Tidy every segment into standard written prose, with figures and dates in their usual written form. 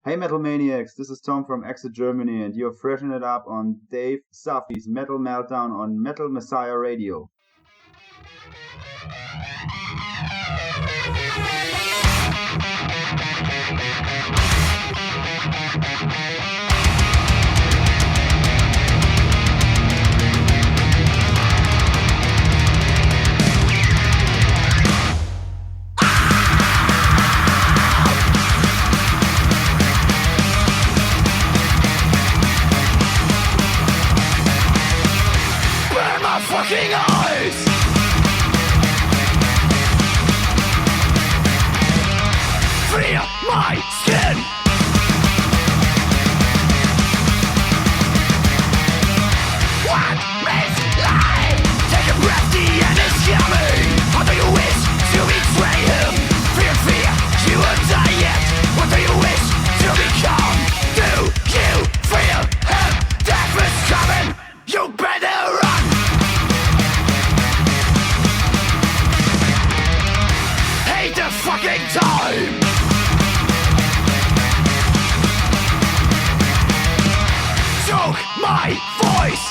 Hey Metal Maniacs, this is Tom from EXA Germany, and you're freshening it up on Dave Softee's Metal Meltdown on Metal Messiah Radio. Fucking eyes! Free my skin! What is life? Take a breath, the end is coming. What do you wish to betray him? Fear, you won't die yet. What do you wish to become? Do you fear him? Death is coming. You better run. The fucking time! Choke my voice!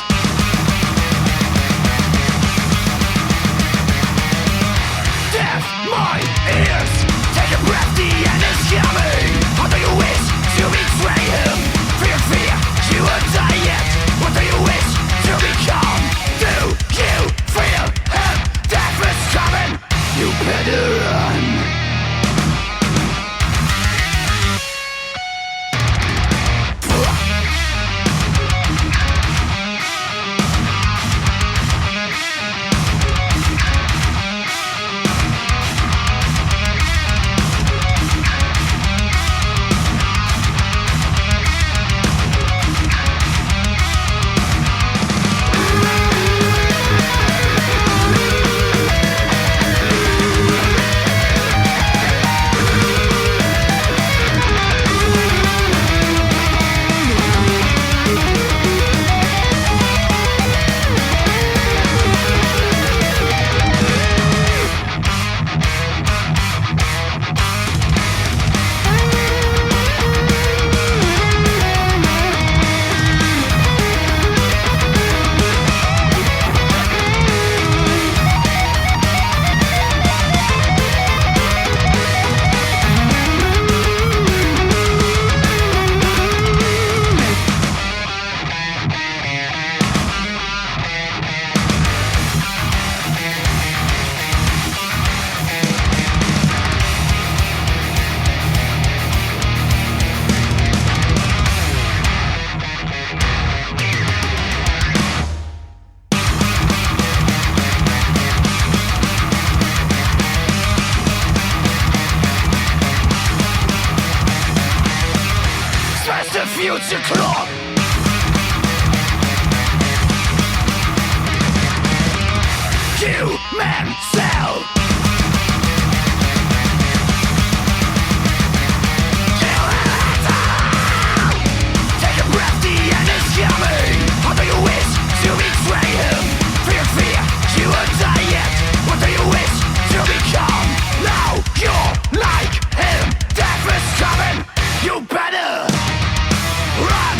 Deaf my ears! Take a breath, the end is coming! How do you wish to betray him? Fear, you won't die yet! What do you wish to become? Do you fear him? Death is coming! You better run! Future clock. Human cell. Take a breath, the end is coming. How do you wish to betray him? Fear, you won't die yet. What do you wish to become? Now you're like him. Death is coming. You better run!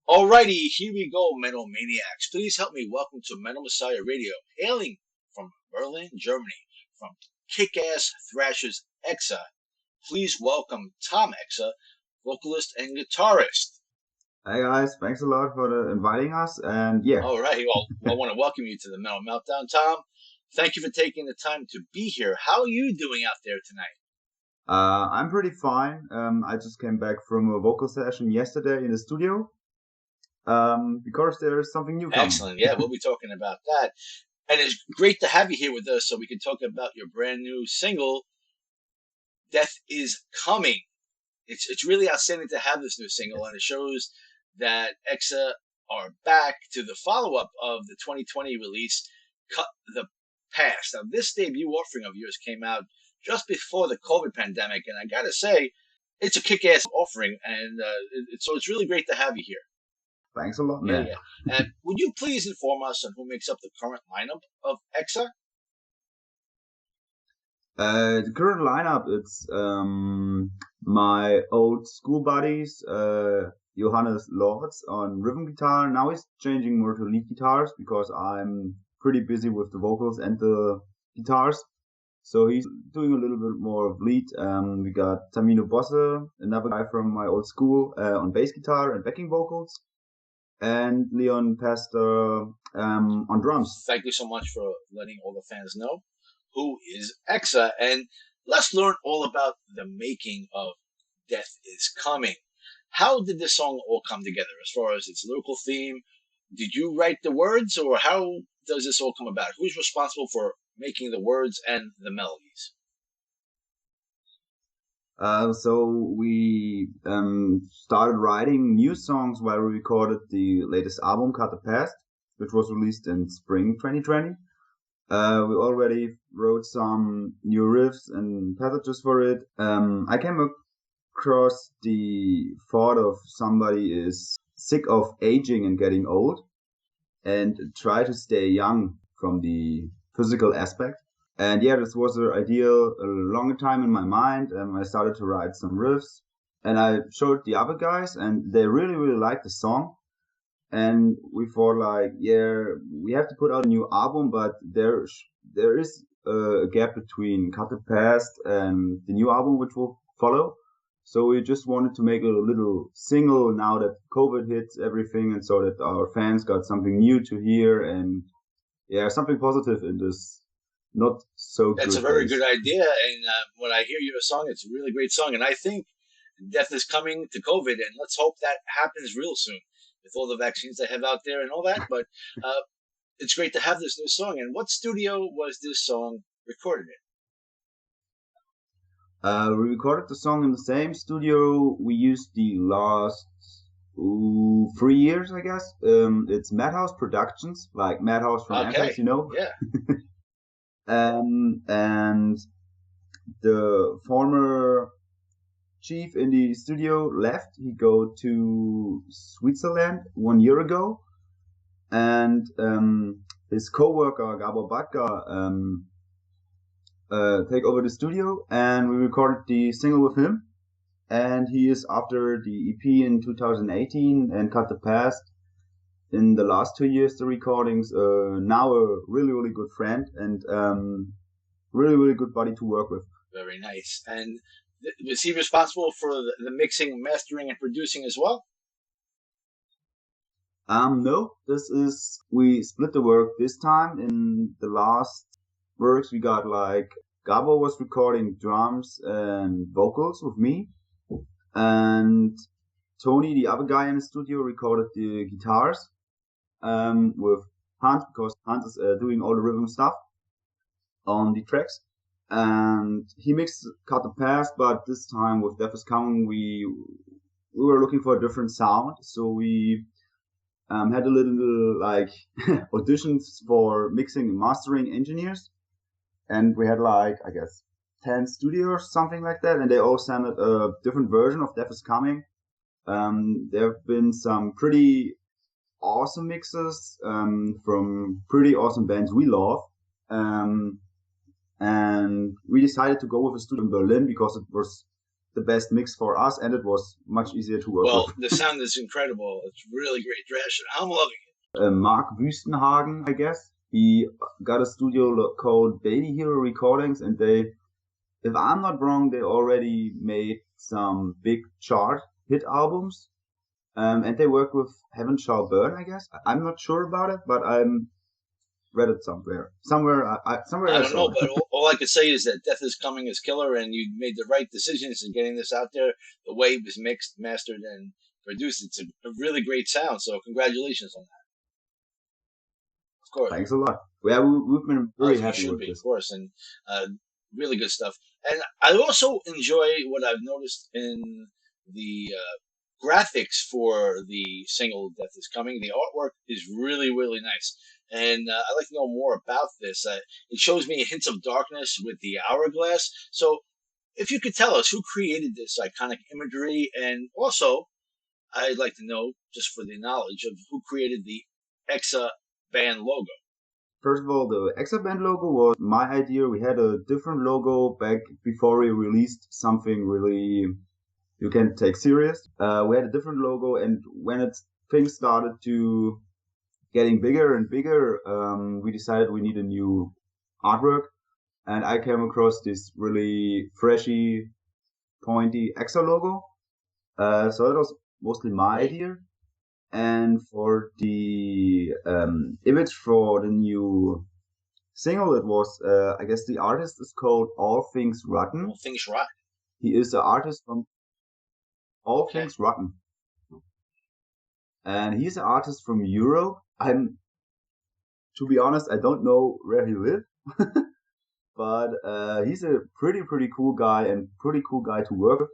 Alrighty, here we go, Metal Maniacs. Please help me welcome to Metal Messiah Radio, hailing from Berlin, Germany, from kick-ass thrashers EXA. Please welcome Tom Exa, vocalist and guitarist. Hey guys, thanks a lot for inviting us, and yeah. Alright, well, I want to welcome you to the Metal Meltdown, Tom. Thank you for taking the time to be here. How are you doing out there tonight? I'm pretty fine. I just came back from a vocal session yesterday in the studio. Because there's something new coming. Excellent. Yeah, we'll be talking about that. And it's great to have you here with us so we can talk about your brand new single, Death is Coming. It's really outstanding to have this new single, and it shows that EXA are back to the follow-up of the 2020 release, Cut the Past. Now, this debut offering of yours came out just before the COVID pandemic, and I gotta say, it's a kick-ass offering, and so it's really great to have you here. Thanks a lot, man. Yeah. And would you please inform us on who makes up the current lineup of EXA? The current lineup, it's my old school buddies, Johannes Lortz on rhythm guitar. Now he's changing more to lead guitars because I'm pretty busy with the vocals and the guitars. So he's doing a little bit more of lead. We got Tamino Bosse, another guy from my old school, on bass guitar and backing vocals. And Pester on drums. Thank you so much for letting all the fans know who is EXA. And let's learn all about the making of Death is Coming. How did this song all come together as far as its lyrical theme? Did you write the words, or how does this all come about? Who's responsible for making the words and the melodies? So we started writing new songs while we recorded the latest album, Cut the Past, which was released in spring 2020. We already wrote some new riffs and passages for it. I came across the thought of somebody is sick of aging and getting old and try to stay young from the physical aspect. And yeah, this was an idea a longer time in my mind. I started to write some riffs, and I showed the other guys, and they really, really liked the song. And we thought, like, yeah, we have to put out a new album, but there is a gap between Cut the Past and the new album, which will follow. So we just wanted to make a little single now that COVID hits everything, and so that our fans got something new to hear, and yeah, something positive in this. Not so That's good. A very good idea. And when I hear your song, it's a really great song. And I think Death is Coming to COVID, and let's hope that happens real soon with all the vaccines they have out there and all that. But it's great to have this new song. And what studio was this song recorded in? We recorded the song in the same studio we used the last 3 years, I guess. It's Madhouse Productions, like Madhouse from Anthrax, you know? Yeah. And the former chief in the studio left. He go to Switzerland 1 year ago, and his co-worker Gabor Batka take over the studio, and we recorded the single with him. And he is, after the EP in 2018 and Cut the Past, in the last 2 years, the recordings, now a really, really good friend and really, really good buddy to work with. Very nice. And was he responsible for the mixing, mastering, and producing as well? No, we split the work this time. In the last works, we got like, Gabo was recording drums and vocals with me, and Tony, the other guy in the studio, recorded the guitars with Hans, because Hans is doing all the rhythm stuff on the tracks. And he mixed Cut the Past, but this time with Death is Coming, we were looking for a different sound, so we had a little like auditions for mixing and mastering engineers, and we had like, I guess, 10 studios or something like that, and they all sent a different version of Death is Coming. There have been some pretty awesome mixes from pretty awesome bands we love, and we decided to go with a studio in Berlin because it was the best mix for us, and it was much easier to work with. Well, the sound is incredible. It's really great thrash, and I'm loving it. Mark Wüstenhagen, I guess, he got a studio called Baby Hero Recordings, and they, if I'm not wrong, they already made some big chart hit albums, and they work with Heaven Shall Burn, I guess. I'm not sure about it, but read it somewhere. Somewhere I don't saw know, it. but all I could say is that Death is Coming is killer, and you made the right decisions in getting this out there. The way it was mixed, mastered, and produced, it's a really great sound. So congratulations on that. Of course. Thanks a lot. Yeah, we've been very happy with Of this. course, and really good stuff. And I also enjoy what I've noticed in the graphics for the single Death is Coming. The artwork is really, really nice. And I'd like to know more about this. It shows me hints of darkness with the hourglass. So if you could tell us who created this iconic imagery, and also I'd like to know, just for the knowledge, of who created the EXA band logo. First of all, the EXA band logo was my idea. We had a different logo back before we released something really you can take serious. We had a different logo, and when things started to getting bigger and bigger, we decided we need a new artwork, and I came across this really freshy, pointy EXA logo. So that was mostly my idea. And for the image for the new single, it was, I guess the artist is called All Things Rotten. All Things Rotten. He is an artist from All Things Rotten. And he's an artist from Europe. To be honest, I don't know where he lives. But he's a pretty cool guy and pretty cool guy to work with.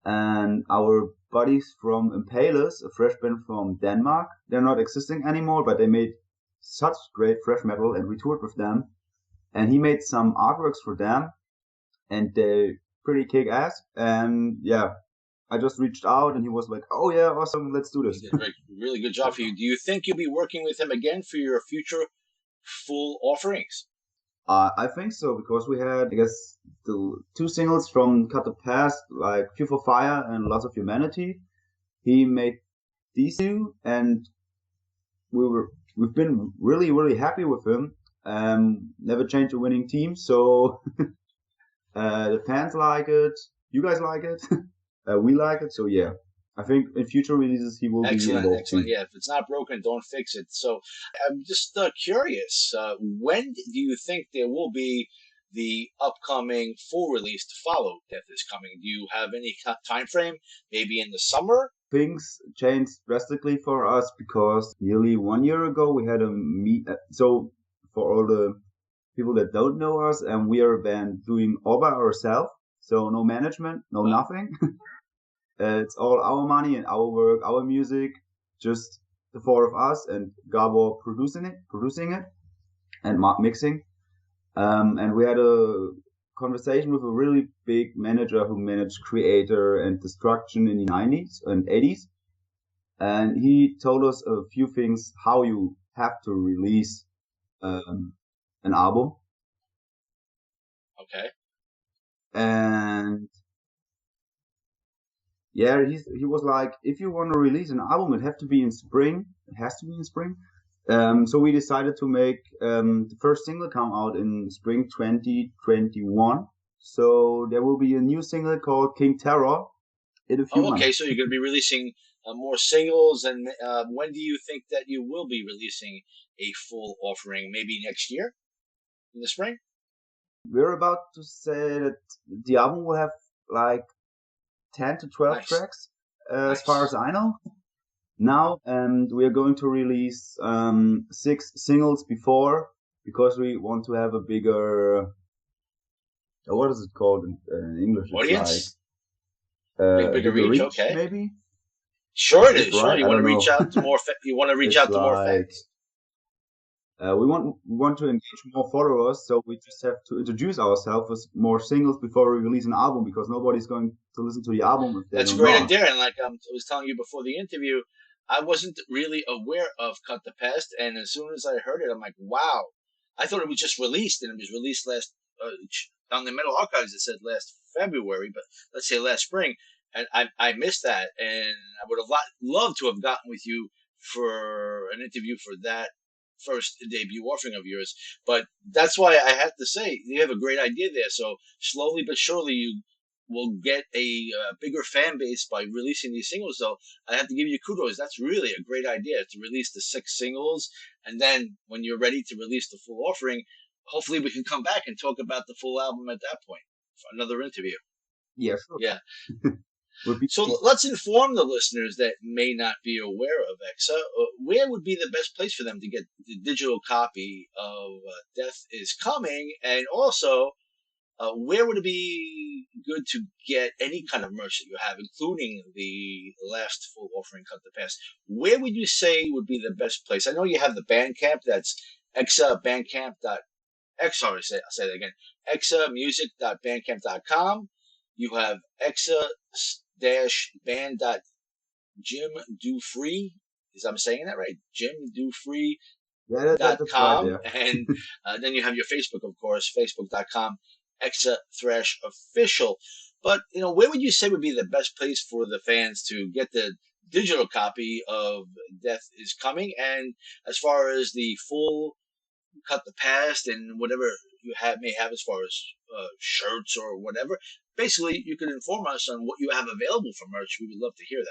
And our buddies from Impalers, a thrash band from Denmark, they're not existing anymore, but they made such great thrash metal, and we toured with them. And he made some artworks for them, and they pretty kick ass. And yeah, I just reached out, and he was like, "Oh yeah, awesome, let's do this." He did a really good job for you. Do you think you'll be working with him again for your future full offerings? I think so, because we had, I guess, the two singles from Cut the Past, like Fuel for Fire and Lots of Humanity. He made these two, and we've been really happy with him. Never changed a winning team, so the fans like it, you guys like it, we like it, so yeah. I think in future releases he will be involved. Excellent. Yeah, if it's not broken, don't fix it. So I'm just curious, when do you think there will be the upcoming full release to follow Death is Coming? Do you have any time frame? Maybe in the summer? Things changed drastically for us because nearly 1 year ago we had a meet. So for all the people that don't know us, we are a band doing all by ourselves. So no management, no nothing. It's all our money and our work, our music, just the four of us, and Gabor producing it, and mixing. And we had a conversation with a really big manager who managed Creator and Destruction in the 90s and 80s. And he told us a few things how you have to release an album. Okay. And yeah, he was like, if you want to release an album, it has to be in spring. So we decided to make the first single come out in spring 2021. So there will be a new single called King Terror in a few months. Okay, so you're going to be releasing more singles, and when do you think that you will be releasing a full offering? Maybe next year, in the spring? We're about to say that the album will have like 10 to 12 tracks, as far as I know now, and we are going to release 6 singles before, because we want to have a bigger, what is it called in English? Audience? Like, bigger reach, okay. Maybe? Sure it is, right? Sure. You want to reach out to more more fans. We want to engage more followers, so we just have to introduce ourselves with more singles before we release an album, because nobody's going to listen to the album if they That's don't great know. idea, and like I was telling you before the interview, I wasn't really aware of Cut the Past, and as soon as I heard it, I'm like, wow. I thought it was just released, and it was released last, on the Metal Archives it said last February, but let's say last spring, and I missed that, and I would have loved to have gotten with you for an interview for that first debut offering of yours, but that's why I have to say you have a great idea there. So slowly but surely will get a bigger fan base by releasing these singles. So I have to give you kudos. That's really a great idea to release the 6 singles, and then when you're ready to release the full offering, hopefully we can come back and talk about the full album at that point for another interview. Yeah, sure. Yeah. Would be So let's inform the listeners that may not be aware of EXA. Where would be the best place for them to get the digital copy of Death is Coming? And also, where would it be good to get any kind of merch that you have, including the last full offering, Cut the Past? Where would you say would be the best place? I know you have the Bandcamp. That's Exa Bandcamp. I'll say that again. examusic.bandcamp.com. You have exa-band.jimdofree. I'm saying that right? jimdofree.com. Yeah, that's right, yeah. And then you have your Facebook, of course, facebook.com, EXA Thrash Official. But, where would you say would be the best place for the fans to get the digital copy of Death is Coming? And as far as the full Cut the Past and whatever you may have as far as shirts or whatever, basically you can inform us on what you have available for merch. We would love to hear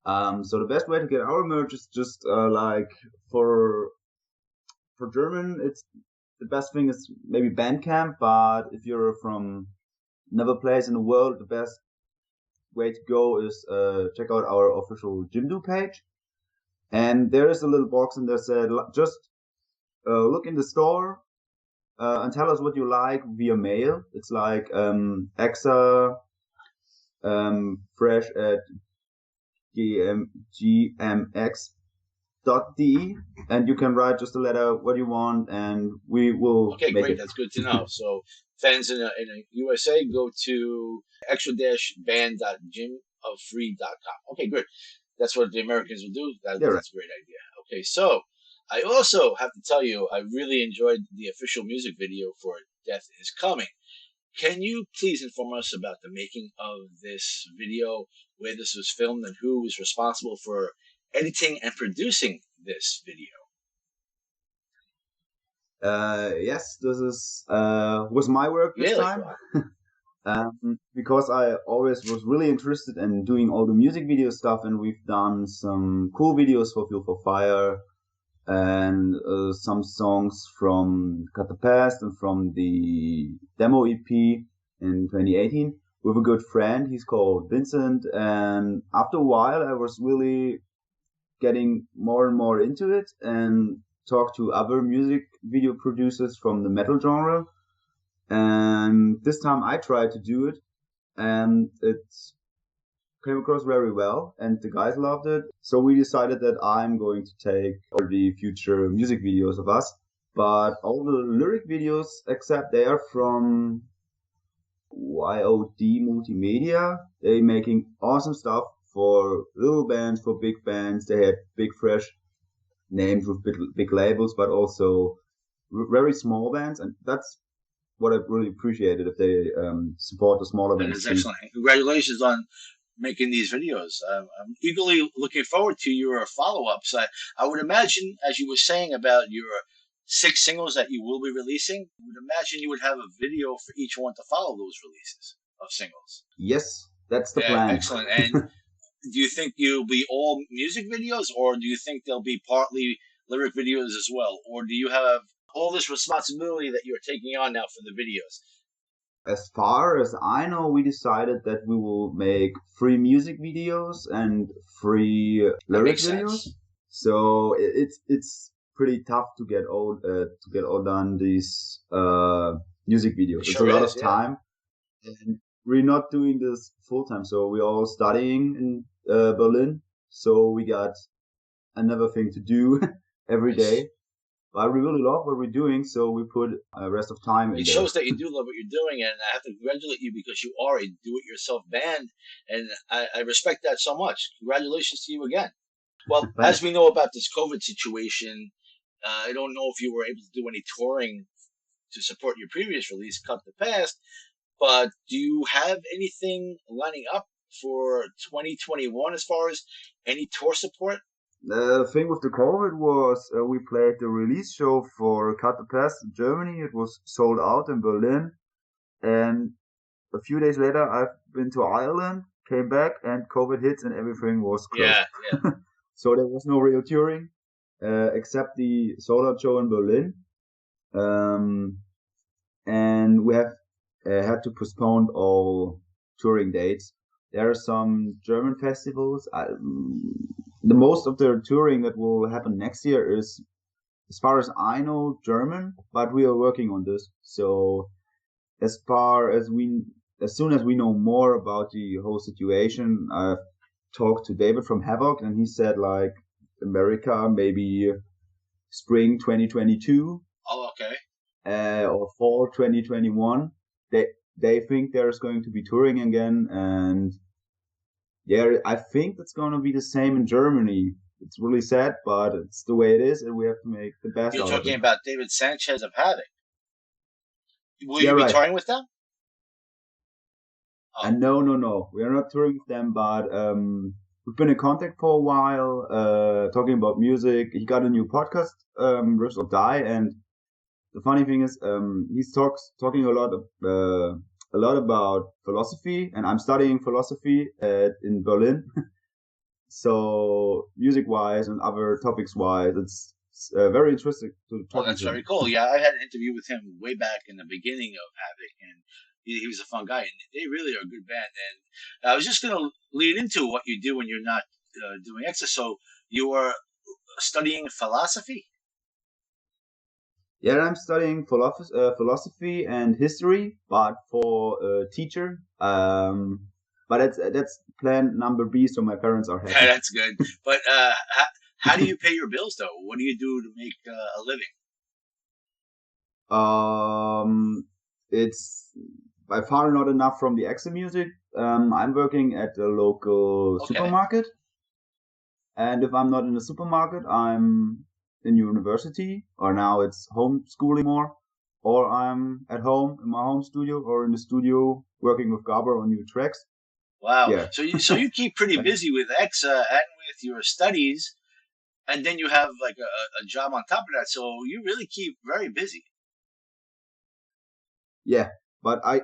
that. So the best way to get our merch is just like for German, it's the best thing is maybe Bandcamp. But if you're from another place in the world, the best way to go is check out our official Jimdo page. And there is a little box in there said just look in the store and tell us what you like via mail. It's like Exa fresh at gmx.de, and you can write just a letter what you want, and we will. Okay, make great. it. That's good to know. So fans in the USA, go to extra-band.jimofree.com. Okay, good. That's what the Americans will do. That's a great idea. Okay, so I also have to tell you, I really enjoyed the official music video for Death is Coming. Can you please inform us about the making of this video, where this was filmed, and who was responsible for editing and producing this video? Yes, this is was my work this time. Because I always was really interested in doing all the music video stuff, and we've done some cool videos for Fuel for Fire and some songs from Cut the Past and from the demo EP in 2018 with a good friend. He's called Vincent, and after a while I was really getting more and more into it and talked to other music video producers from the metal genre. And this time I tried to do it, and it came across very well, and the guys loved it. So we decided that I'm going to take all the future music videos of us, but all the lyric videos, except they are from YOD Multimedia. They're making awesome stuff for little bands, for big bands. They have big, fresh names with big labels, but also very small bands, and that's what I really appreciated, if they support the smaller bands. That is excellent. And congratulations on making these videos. I'm eagerly looking forward to your follow-ups. I would imagine, as you were saying about your 6 singles that you will be releasing, I would imagine you would have a video for each one to follow those releases of singles. Yes, that's the plan. Excellent. And do you think you'll be all music videos, or do you think they'll be partly lyric videos as well? Or do you have all this responsibility that you're taking on now for the videos? As far as I know, we decided that we will make 3 music videos and 3 lyric videos. So it's pretty tough to get all done these music videos. It's a lot of time, and we're not doing this full time. So we're all studying in Berlin. So we got another thing to do every day. But we really love what we're doing, so we put a rest of time in it. It shows that you do love what you're doing, and I have to congratulate you because you are a do-it-yourself band, and I respect that so much. Congratulations to you again. Well, as we know about this COVID situation, I don't know if you were able to do any touring to support your previous release, Cut the Past, but do you have anything lining up for 2021 as far as any tour support? The thing with the COVID was we played the release show for Cut the Past in Germany. It was sold out in Berlin, and a few days later, I've been to Ireland, came back, and COVID hits, and everything was closed. Yeah. So there was no real touring, except the sold out show in Berlin. And we have had to postpone all touring dates. There are some German festivals. The most of the touring that will happen next year is, as far as I know, German, but we are working on this. So as soon as we know more about the whole situation, I've talked to David from Havoc, and he said like America, maybe spring 2022. Oh, okay. Or fall 2021. They think there's going to be touring again, and yeah, I think it's going to be the same in Germany. It's really sad, but it's the way it is, and we have to make the best You're out of it. talking about David Sanchez of Havoc. Will you be touring with them? Oh. No. We are not touring with them, but we've been in contact for a while, talking about music. He got a new podcast, Riffs or Die, and the funny thing is, he's talking a lot about philosophy, and I'm studying philosophy in Berlin. So music-wise and other topics-wise, it's very interesting to talk. Oh, that's very cool. Yeah, I had an interview with him way back in the beginning of Havoc, and he was a fun guy, and they really are a good band. And I was just going to lead into what you do when you're not doing Exa. So you are studying philosophy? Yeah, I'm studying philosophy and history, but for a teacher. But that's plan number B, so my parents are happy. Yeah, that's good. But how do you pay your bills, though? What do you do to make a living? It's by far not enough from the Exa music. I'm working at a local supermarket, and if I'm not in the supermarket, I'm in university, or now it's homeschooling more, or I'm at home in my home studio or in the studio working with Gabor on new tracks. Wow. Yeah. So you keep pretty busy with Exa and with your studies, and then you have like a job on top of that. So you really keep very busy. Yeah, but I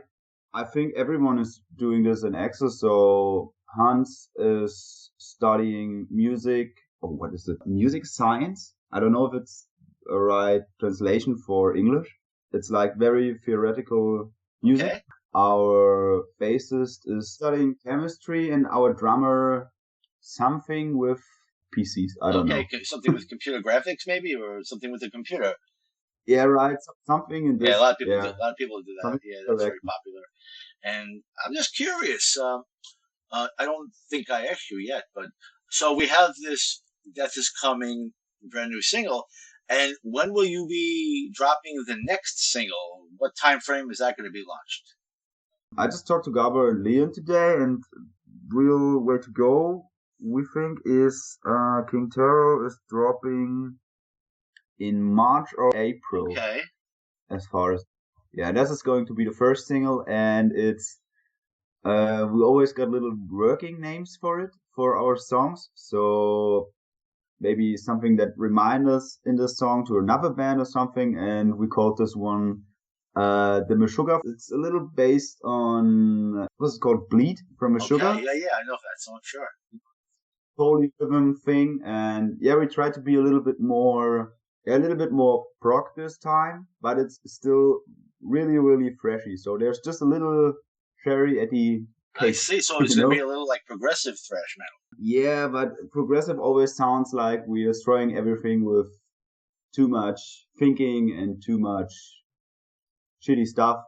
think everyone is doing this in Exa. So Hans is studying music. Oh, what is it? Music science? I don't know if it's a right translation for English. It's like very theoretical music. Okay. Our bassist is studying chemistry, and our drummer something with PCs. I don't know. Okay, something with computer graphics maybe, or something with a computer. Yeah, right. Something in this. Yeah, a lot of people do that. Something that's very popular. And I'm just curious. I don't think I asked you yet, but so we have this Death is Coming brand new single, and when will you be dropping the next single? What time frame is that going to be launched? I just talked to Gabor and Leon today, and real way to go, we think, is King Terror is dropping in March or April. Okay. As far as this is going to be the first single, and it's we always got little working names for it for our songs, so maybe something that reminds us in the song to another band or something, and we called this one the Meshuggah. It's a little based on what's it called, Bleed from Meshuggah. Okay, yeah, I know that song, sure. Totally rhythm thing, and we try to be a little bit more prog this time, but it's still really, really freshy. So there's just a little cherry at the cake. I see. So it's going to be a little like progressive thrash metal. Yeah, but progressive always sounds like we are destroying everything with too much thinking and too much shitty stuff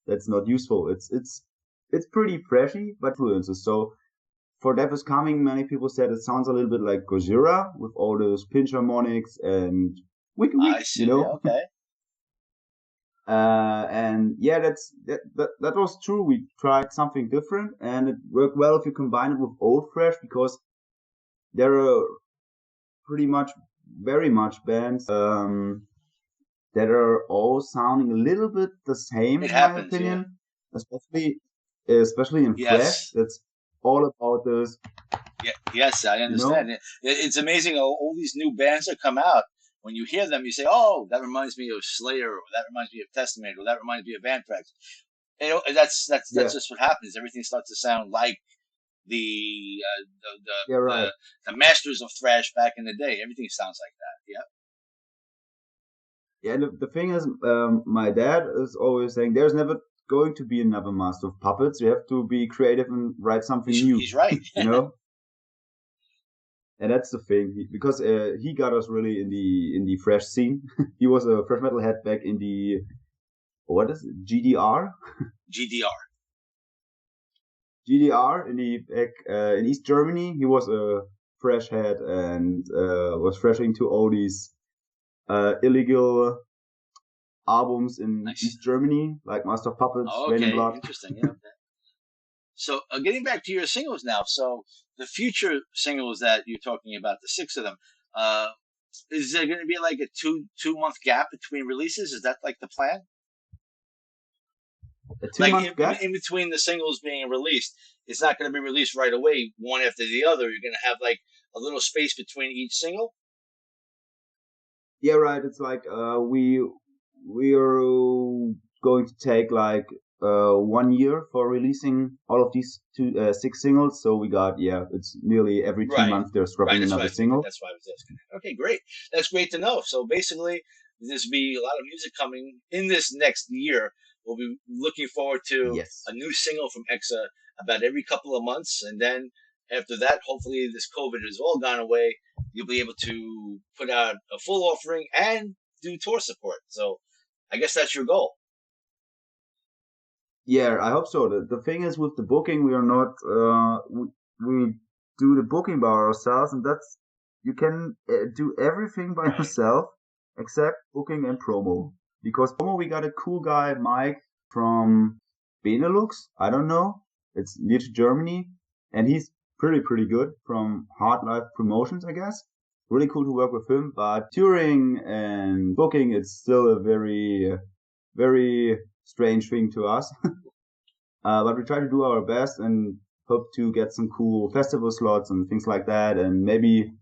that's not useful. It's pretty freshy, but influences. So for Death is Coming, many people said it sounds a little bit like Gojira with all those pinch harmonics and wick, I see. Okay. And that was true. We tried something different, and it worked well if you combine it with old thrash, because there are very much bands that are all sounding a little bit the same, in my opinion. Yeah. Especially in thrash. That's all about this. Yeah, yes, I understand. It's amazing all these new bands that come out. When you hear them, you say, "Oh, that reminds me of Slayer," or "That reminds me of Testament," or "That reminds me of Anthrax." that's Yeah, just what happens. Everything starts to sound like the yeah, right. the masters of thrash back in the day. Everything sounds like that. Yeah. Yeah, and the thing is, my dad is always saying there's never going to be another Master of Puppets. You have to be creative and write something new, He's right. you know? And that's the thing, because he got us really in the thrash scene. He was a thrash metal head back in the what is it? GDR? GDR. GDR in the back in East Germany. He was a thrash head and was thrashing to all these illegal albums in Nice. East Germany, like Master of Puppets, Oh, Rain and okay, Blood. interesting. Yeah. Okay. So, getting back to your singles now. So, the future singles that you're talking about, the 6 of them, uh, is there going to be like a 2 month gap between releases? Is that like the plan? A Like 2 month gap? in between the singles being released, it's not going to be released right away, one after the other. You're going to have like a little space between each single. Yeah, right. It's like we are going to take like 1 year for releasing all of these 6 singles. So we got it's nearly every 2 months they're Right. dropping another single. That's why I was asking. Okay, great. That's great to know. So basically, there's be a lot of music coming in this next year. We'll be looking forward to Yes. a new single from Exa about every couple of months, and then after that, hopefully this COVID has all gone away. You'll be able to put out a full offering and do tour support. So I guess that's your goal. Yeah, I hope so. The thing is with the booking, we are not we do the booking by ourselves, and that's you can do everything by yourself except booking and promo. Because promo, we got a cool guy, Mike from Benelux. I don't know, it's near to Germany, and he's pretty good from Hard Life Promotions, I guess. Really cool to work with him. But touring and booking, it's still a very strange thing to us. But we try to do our best and hope to get some cool festival slots and things like that, and maybe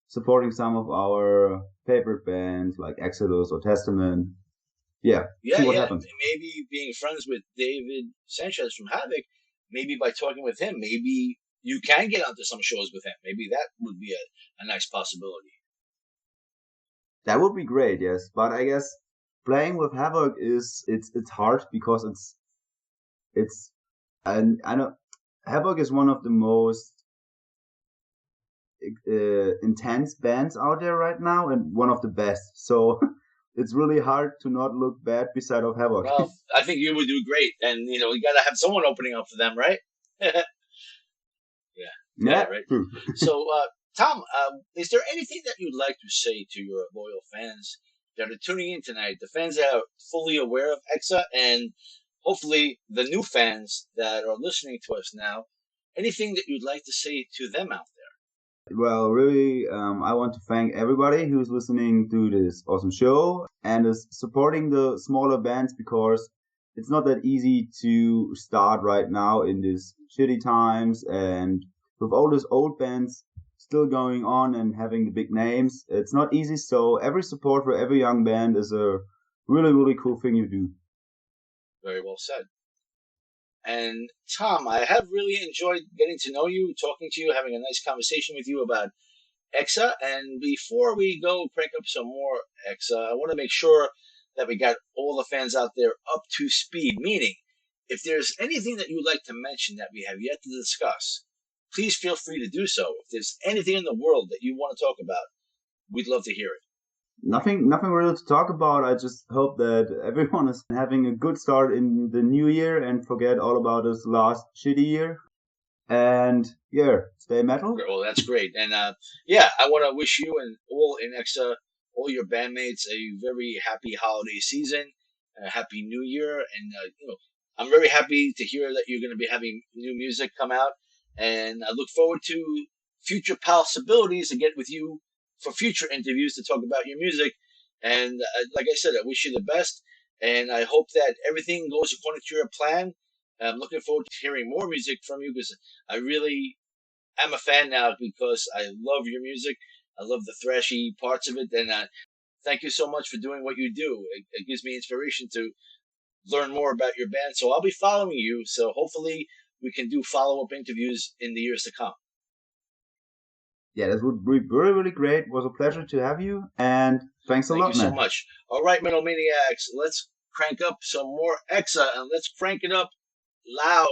supporting some of our favorite bands like Exodus or Testament. Yeah, see what happens. Maybe being friends with David Sanchez from Havoc, maybe by talking with him, maybe you can get onto some shows with him. Maybe that would be a nice possibility. That would be great, yes. But I guess playing with Havoc it's hard because it's and I know Havoc is one of the most intense bands out there right now and one of the best. So it's really hard to not look bad beside of Havoc. Well, I think you would do great, and you got to have someone opening up for them, right? Yeah, right. True. So, Tom, is there anything that you'd like to say to your loyal fans that are tuning in tonight? The fans that are fully aware of Exa, and hopefully the new fans that are listening to us now. Anything that you'd like to say to them out there? Well, really, I want to thank everybody who's listening to this awesome show and is supporting the smaller bands, because it's not that easy to start right now in these shitty times, and with all those old bands still going on and having the big names, it's not easy. So every support for every young band is a really cool thing you do. Very well said. And Tom, I have really enjoyed getting to know you, talking to you, having a nice conversation with you about Exa. And before we go crank up some more Exa, I want to make sure that we got all the fans out there up to speed. Meaning, if there's anything that you'd like to mention that we have yet to discuss, please feel free to do so. If there's anything in the world that you want to talk about, we'd love to hear it. Nothing really to talk about. I just hope that everyone is having a good start in the new year and forget all about this last shitty year. And stay metal. Well, that's great. And I want to wish you and all in Exa, all your bandmates, a very happy holiday season, a happy new year. And, I'm very happy to hear that you're going to be having new music come out. And I look forward to future possibilities to get with you for future interviews to talk about your music. And like I said, I wish you the best. And I hope that everything goes according to your plan. I'm looking forward to hearing more music from you, because I really am a fan now, because I love your music. I love the thrashy parts of it. And thank you so much for doing what you do. It gives me inspiration to learn more about your band. So I'll be following you. So hopefully we can do follow-up interviews in the years to come. Yeah, that would be really, really great. It was a pleasure to have you, and thanks a lot, man. Thank you so much. All right, Metal Maniacs, let's crank up some more Exa, and let's crank it up loud.